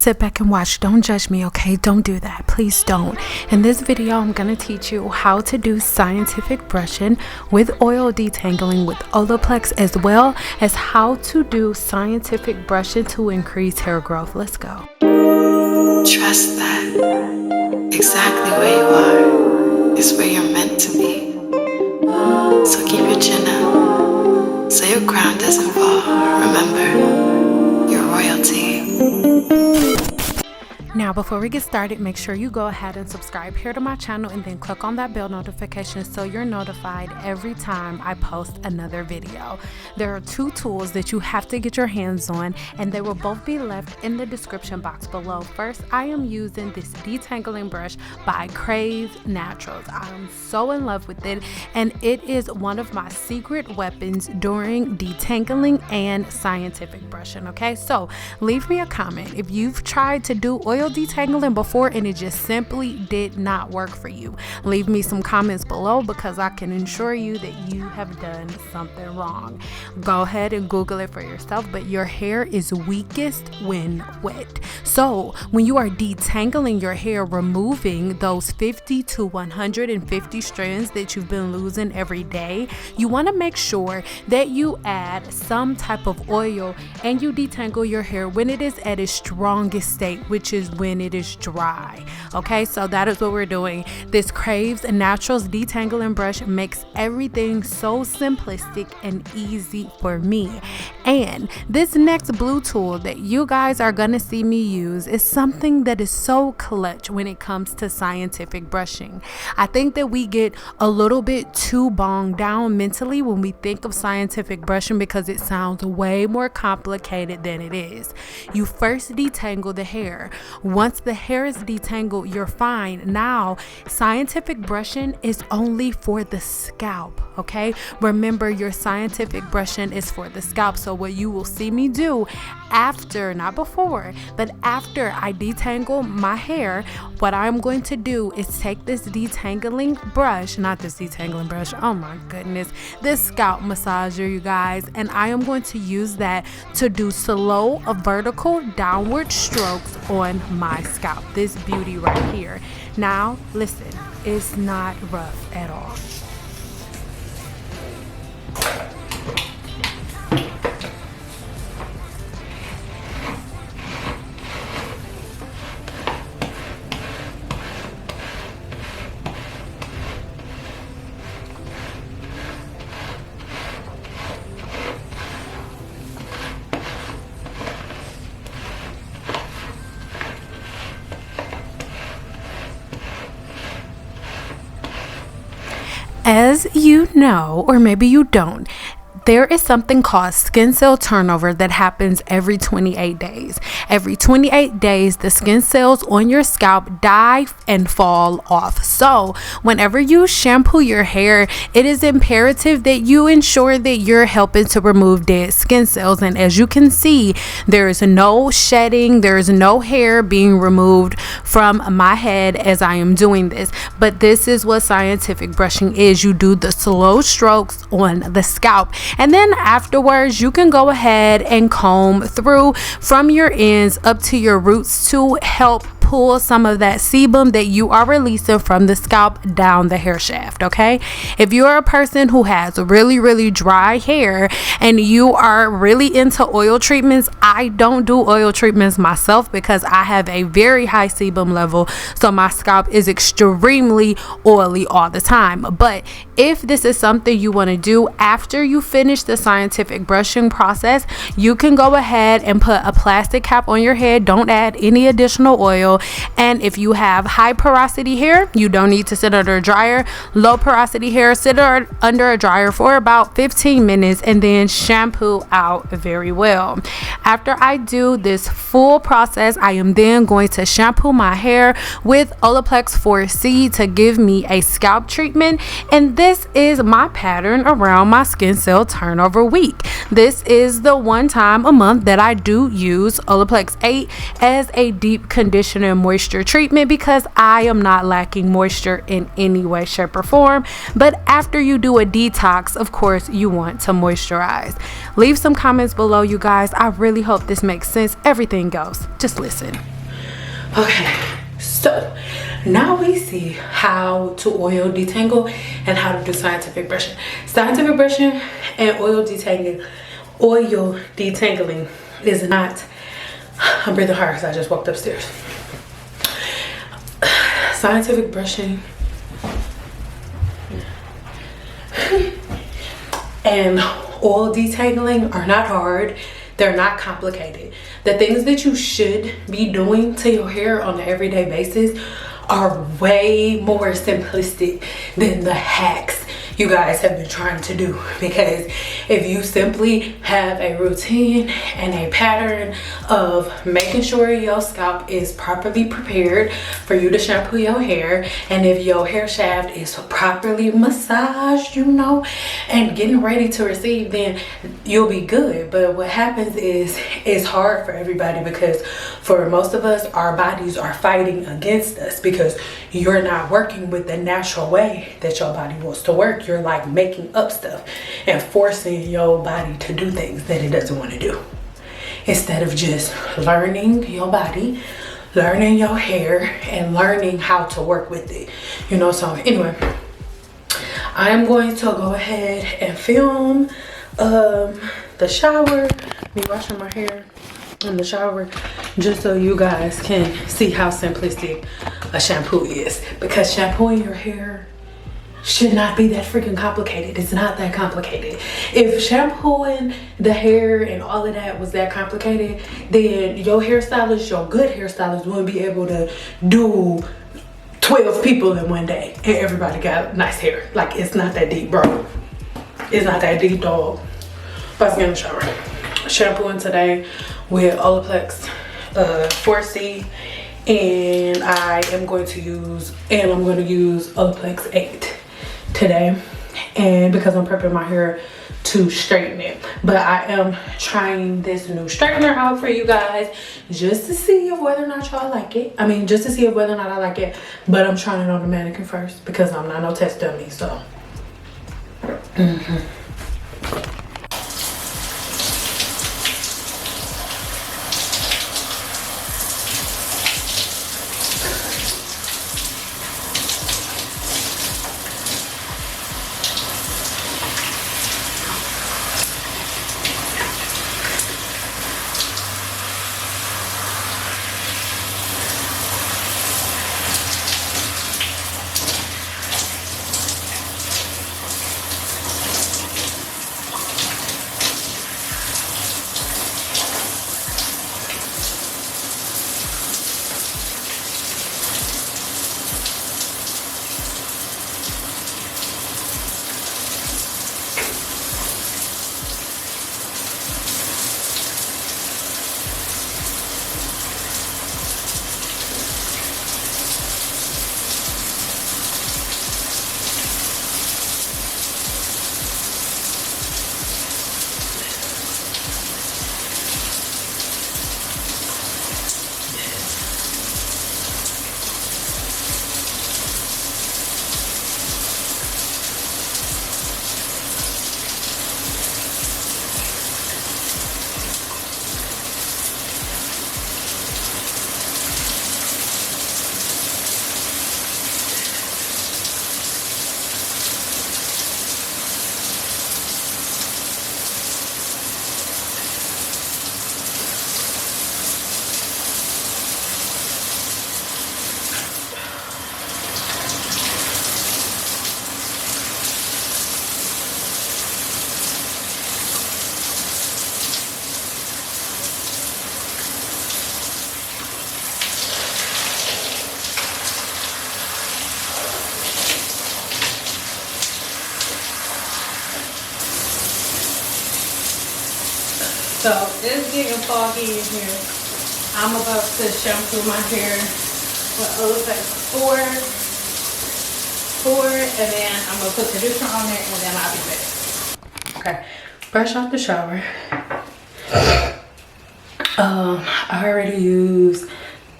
Sit back and watch. Don't judge me, okay? Don't do that. Please don't. In this video, I'm going to teach you how to do scientific brushing with oil detangling with OLAPLEX, as well as how to do scientific brushing to increase hair growth. Let's go. Trust that exactly where you are is where you're meant to be. So keep your chin up so your crown doesn't fall. Remember, you're royalty. Now, before we get started, make sure you go ahead and subscribe here to my channel and then click on that bell notification so you're notified every time I post another video. There are two tools that you have to get your hands on, and they will both be left in the description box below. First, I am using this detangling brush by Cyn Naturals. I am so in love with it, and it is one of my secret weapons during detangling and scientific brushing. Okay, so leave me a comment if you've tried to do oil detangling before and it just simply did not work for you. Leave me some comments below, because I can assure you that you have done something wrong. Go ahead and Google it for yourself, but your hair is weakest when wet. So when you are detangling your hair, removing those 50 to 150 strands that you've been losing every day, you want to make sure that you add some type of oil and you detangle your hair when it is at its strongest state, which is when it is dry. Okay, so that is what we're doing. This Cyn Naturals detangling brush makes everything so simplistic and easy for me. And this next blue tool that you guys are gonna see me use is something that is so clutch when it comes to scientific brushing. I think that we get a little bit too bogged down mentally when we think of scientific brushing, because it sounds way more complicated than it is. You first detangle the hair. Once the hair is detangled, you're fine. Now, scientific brushing is only for the scalp, okay? Remember, your scientific brushing is for the scalp. So what you will see me do after, not before, but after I detangle my hair, what I'm going to do is take this detangling brush, not this detangling brush, oh my goodness, this scalp massager, you guys, and I am going to use that to do slow vertical downward strokes on my scalp. This beauty right here. Now listen, it's not rough at all. As you know, or maybe you don't, there is something called skin cell turnover that happens every 28 days. Every 28 days, the skin cells on your scalp die and fall off. So whenever you shampoo your hair, it is imperative that you ensure that you're helping to remove dead skin cells. And as you can see, there is no shedding, there is no hair being removed from my head as I am doing this. But this is what scientific brushing is. You do the slow strokes on the scalp, and then afterwards you can go ahead and comb through from your ends up to your roots to help pull some of that sebum that you are releasing from the scalp down the hair shaft. Okay, if you are a person who has really dry hair and you are really into oil treatments, I don't do oil treatments myself because I have a very high sebum level, so my scalp is extremely oily all the time. But if this is something you want to do after you finish the scientific brushing process, you can go ahead and put a plastic cap on your head. Don't add any additional oil. And if you have high porosity hair, you don't need to sit under a dryer. Low porosity hair, sit under a dryer for about 15 minutes and then shampoo out very well. After I do this full process, I am then going to shampoo my hair with OLAPLEX 4C to give me a scalp treatment. And this is my pattern around my skin cell turnover week. This is the one time a month that I do use OLAPLEX 8 as a deep conditioner morning moisture treatment because I am not lacking moisture in any way, shape, or form. But after you do a detox, of course, you want to moisturize. Leave some comments below, you guys. I really hope this makes sense. Everything goes. Just listen. Okay, so now we see how to oil detangle and how to do scientific brushing. Scientific brushing and oil detangling is not, I'm breathing hard because I just walked upstairs. Scientific brushing and oil detangling are not hard. They're not complicated. The things that you should be doing to your hair on an everyday basis are way more simplistic than the hacks you guys have been trying to do. Because if you simply have a routine and a pattern of making sure your scalp is properly prepared for you to shampoo your hair, and if your hair shaft is properly massaged, you know, and getting ready to receive, then you'll be good. But what happens is it's hard for everybody because for most of us, our bodies are fighting against us because you're not working with the natural way that your body wants to work. You're like making up stuff and forcing your body to do things that it doesn't want to do, instead of just learning your body, learning your hair, and learning how to work with it, you know. So anyway, I am going to go ahead and film the shower, me washing my hair in the shower, just so you guys can see how simplistic a shampoo is, because shampooing your hair should not be that freaking complicated. It's not that complicated. If shampooing the hair and all of that was that complicated, then your hairstylist, your good hairstylist, wouldn't be able to do 12 people in one day and everybody got nice hair. Like, it's not that deep, bro. It's not that deep, dog. Let's get in the shower. Shampooing today with OLAPLEX 4C, and I am going to use OLAPLEX 8 today, and because I'm prepping my hair to straighten it. But I am trying this new straightener out for you guys just to see if whether or not y'all like it. I mean, just to see if whether or not I like it. But I'm trying it on the mannequin first because I'm not no test dummy, so So it's getting foggy in here. I'm about to shampoo my hair with OLAPLEX 4, and then I'm gonna put conditioner on it, and then I'll be back. Okay, fresh off the shower. I already used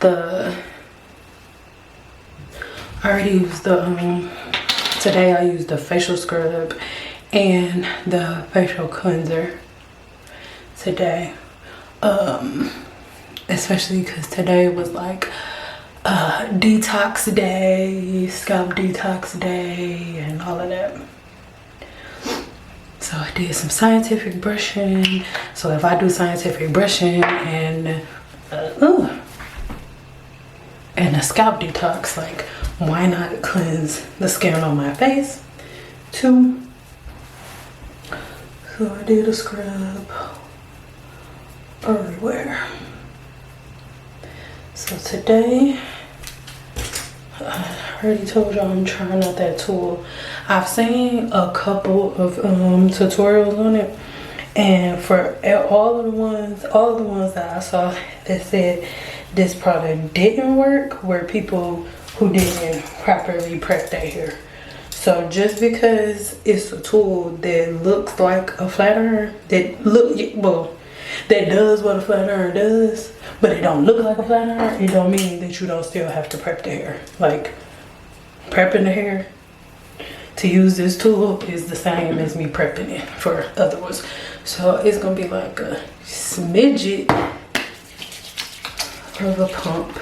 the I already used the today I used the facial scrub and the facial cleanser today. Especially because today was like detox day, scalp detox day, and all of that. So I did some scientific brushing. So if I do scientific brushing and a scalp detox, like, why not cleanse the skin on my face too? So I did a scrub everywhere. So today, I already told y'all I'm trying out that tool. I've seen a couple of tutorials on it, and for all of the ones that I saw that said this product didn't work were people who didn't properly prep their hair. So just because it's a tool that looks like a flat iron, that does what a flat iron does, but it don't look like a flat iron, it don't mean that you don't still have to prep the hair. Like, prepping the hair to use this tool is the same as me prepping it for other ones. So it's gonna be like a smidget of a pump,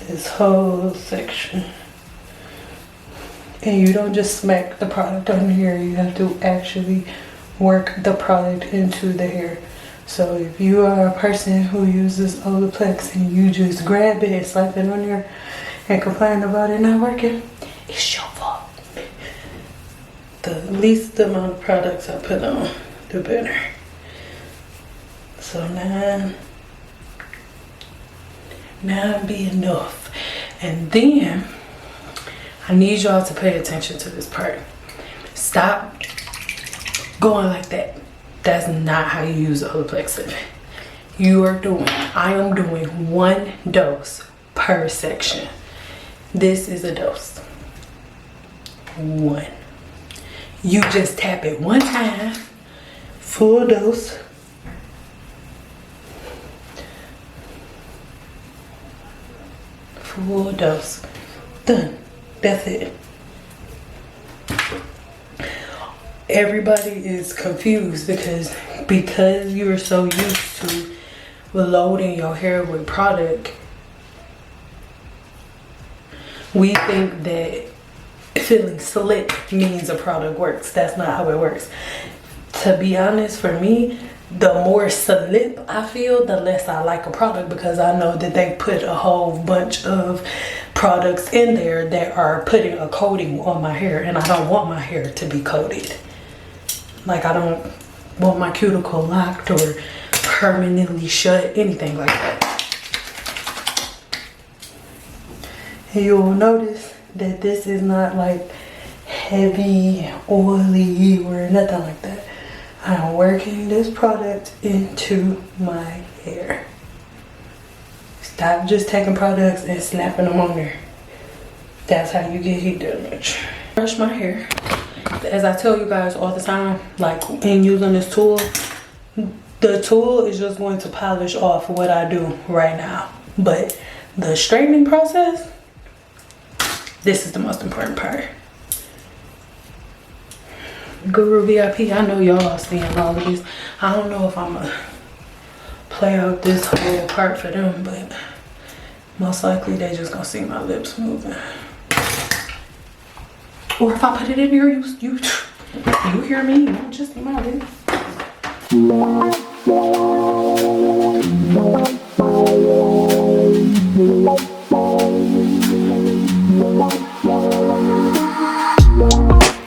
this whole section. And you don't just smack the product on here, you have to actually work the product into the hair. So if you are a person who uses OLAPLEX and you just grab it and slap it on there and complain about it not working, it's your fault. The least amount of products I put on, the better. So nine be enough. And then I need y'all to pay attention to this part. Stop going like that. That's not how you use OLAPLEX. I am doing 1 dose per section. This is a dose. 1. You just tap it 1 time, full dose. Full dose. Done. That's it. Everybody is confused because you're so used to loading your hair with product. We think that feeling slick means a product works. That's not how it works. To be honest, for me, the more slip I feel, the less I like a product, because I know that they put a whole bunch of products in there that are putting a coating on my hair, and I don't want my hair to be coated. Like, I don't want my cuticle locked or permanently shut, anything like that. And you'll notice that this is not like heavy, oily, or nothing like that. I'm working this product into my hair. Stop just taking products and slapping them on there. That's how you get heat damage. Brush my hair. As I tell you guys all the time, like, in using this tool, the tool is just going to polish off what I do right now. But the straightening process, this is the most important part. Guru VIP, I know y'all seeing all of this. I don't know if I'm gonna play out this whole part for them, but most likely they just gonna see my lips moving. Or if I put it in here, you hear me, you don't just see my lips.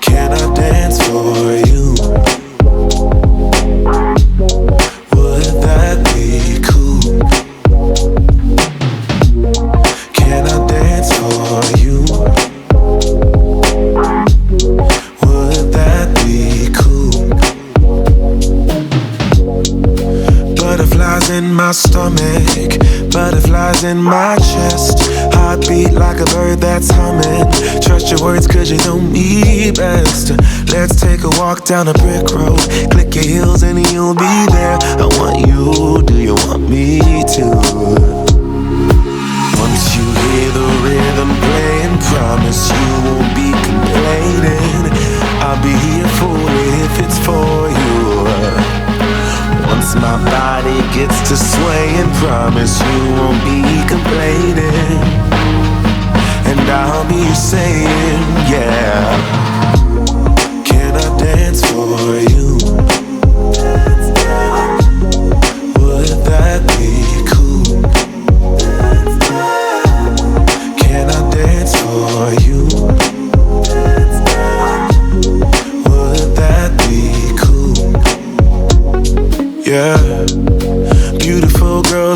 Can I dance for you? Would that be cool? Can I dance for you? Would that be cool? Butterflies in my stomach, butterflies in my chest. Heartbeat like a bird that's humming. Trust your words cause you know me best. Let's take a walk down a brick road. Click your heels and you'll be there. I want you, do you want me to? Once you hear the rhythm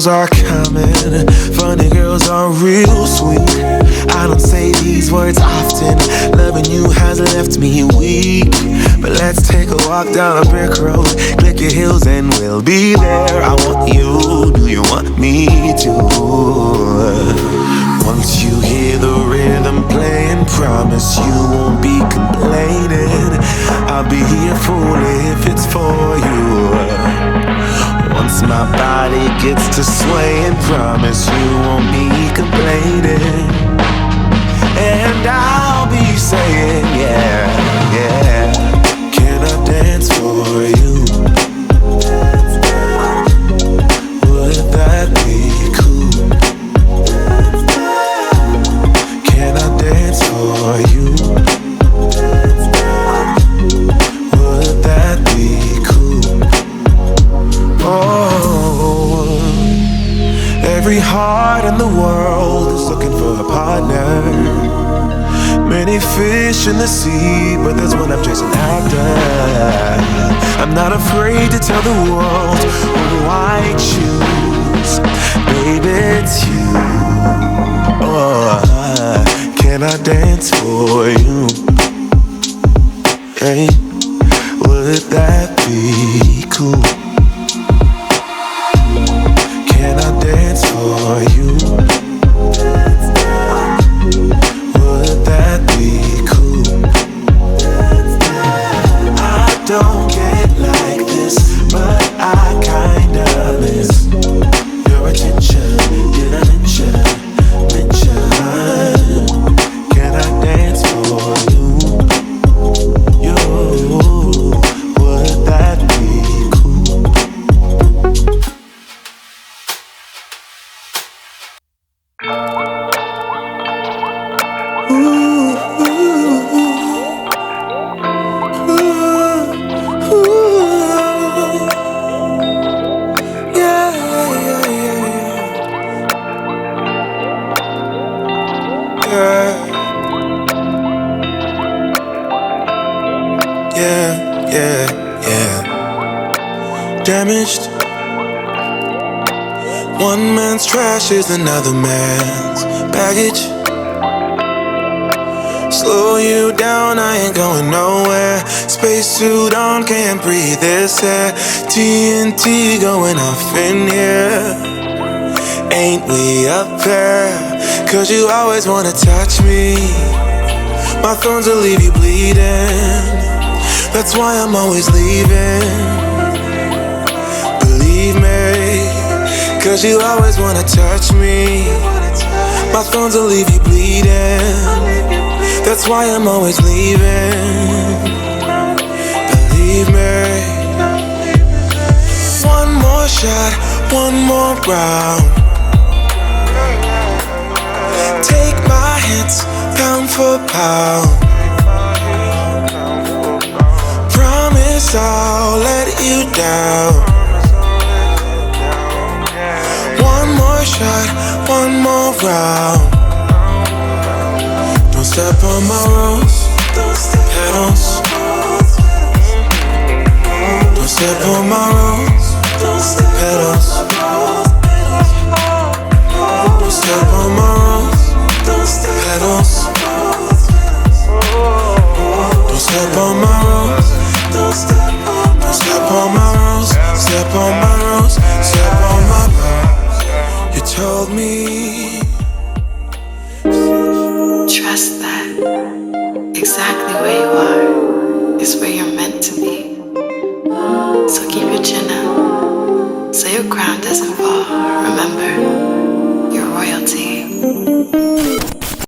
girls are common, funny girls are real sweet. I don't say these words often, loving you has left me weak. But let's take a walk down a brick road, click your heels and we'll be there. I want you, do you want me to? Once you hear the rhythm playing, promise you won't be complaining. I'll be here for if it's for you. Once my body gets to swaying, promise you won't be complaining. And I'll be saying, yeah, yeah. Can I dance for you? Would that be cool? Can I dance for you? Would that be cool? Oh, every heart in the world is looking for a partner. Many fish in the sea, but there's one I'm chasing after. I'm not afraid to tell the world who I choose. Baby, it's you. Oh, can I dance for you? Hey, would that be cool? Can I dance for you? Would that be cool? I don't get like this, but I kinda miss your attention. Did I mention? Can I dance for you? Would that be cool? Damaged. One man's trash is another man's baggage. Slow you down, I ain't going nowhere. Spacesuit on, can't breathe this air. TNT going off in here. Ain't we up there? Cause you always wanna touch me. My thorns will leave you bleeding. That's why I'm always leaving. Believe me, cause you always wanna touch me. My thorns will leave you bleeding. That's why I'm always leaving. Believe me. One more shot, one more round. Take my hits, pound for pound. Promise I'll let you down. One more shot, one more round. Don't step on my rose petals. Don't step on my rose petals. Don't step on my rose petals. Don't step on my rose. Don't step on my rose. Step on my rose. Step on my rose. You told me. Trust that exactly where you are is where you're meant to be. So keep your chin up so your crown doesn't fall, remember?